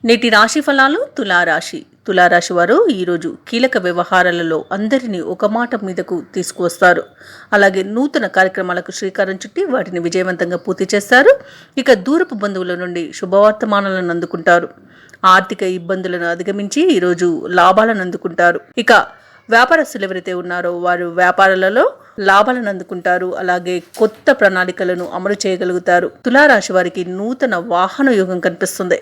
నేటి రాశి ఫలాలు తులారాశి వారు ఈరోజు కీలక వ్యవహారాలలో అందరినీ ఒక మాట మీదకు తీసుకువస్తారు. అలాగే నూతన కార్యక్రమాలకు శ్రీకారం చుట్టి వాటిని విజయవంతంగా పూర్తి చేస్తారు. ఇక దూరపు బంధువుల నుండి శుభవార్తమానాలను అందుకుంటారు. ఆర్థిక ఇబ్బందులను అధిగమించి ఈరోజు లాభాలను అందుకుంటారు. ఇక వ్యాపారస్తులు ఎవరైతే ఉన్నారో వారు వ్యాపారాలలో లాభాలను అందుకుంటారు. అలాగే కొత్త ప్రణాళికలను అమలు చేయగలుగుతారు. తులారాశి వారికి నూతన వాహన యోగం కనిపిస్తుంది.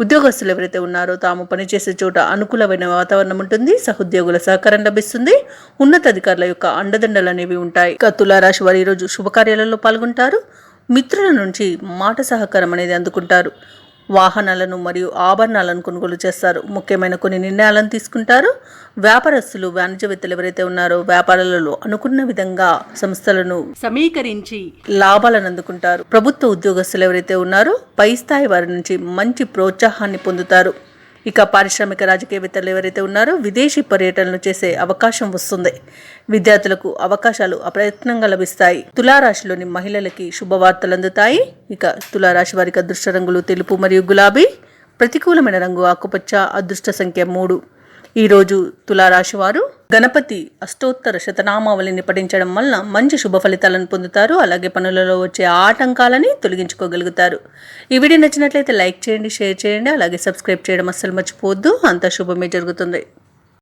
ఉద్యోగస్తులు ఎవరైతే ఉన్నారో తాము పనిచేసే చోట అనుకూలమైన వాతావరణం ఉంటుంది. సహోద్యోగుల సహకారం లభిస్తుంది. ఉన్నతాధికారుల యొక్క అండదండలు అనేవి ఉంటాయి. ఇక తులారాశి వారు ఈరోజు శుభకార్యాలలో పాల్గొంటారు. మిత్రుల నుంచి మాట సహకారం అనేది అందుకుంటారు. వాహనాలను మరియు ఆభరణాలను కొనుగోలు చేస్తారు. ముఖ్యమైన కొన్ని నిర్ణయాలను తీసుకుంటారు. వ్యాపారస్తులు వాణిజ్యవేత్తలు ఎవరైతే ఉన్నారో వ్యాపారాలలో అనుకున్న విధంగా సంస్థలను సమీకరించి లాభాలను అందుకుంటారు. ప్రభుత్వ ఉద్యోగస్తులు ఎవరైతే ఉన్నారో పై స్థాయి వారి నుంచి మంచి ప్రోత్సాహాన్ని పొందుతారు. ఇక పారిశ్రామిక రాజకీయవేత్తలు ఎవరైతే ఉన్నారో విదేశీ పర్యటనలు చేసే అవకాశం వస్తుంది. విద్యార్థులకు అవకాశాలు అప్రయత్నంగా లభిస్తాయి. తులారాశిలోని మహిళలకి శుభవార్తలు అందుతాయి. ఇక తులారాశి వారికి అదృష్ట రంగులు తెలుపు మరియు గులాబీ. ప్రతికూలమైన రంగు ఆకుపచ్చ. అదృష్ట సంఖ్య 3. ఈరోజు తులారాశి వారు గణపతి అష్టోత్తర శతనామావళిని పఠించడం వల్ల మంచి శుభ ఫలితాలను పొందుతారు. అలాగే పనులలో వచ్చే ఆటంకాలని తొలగించుకోగలుగుతారు. ఈ వీడియో నచ్చినట్లయితే లైక్ చేయండి, షేర్ చేయండి, అలాగే సబ్స్క్రైబ్ చేయడం అస్సలు మర్చిపోవద్దు. అంతా శుభమే జరుగుతుంది.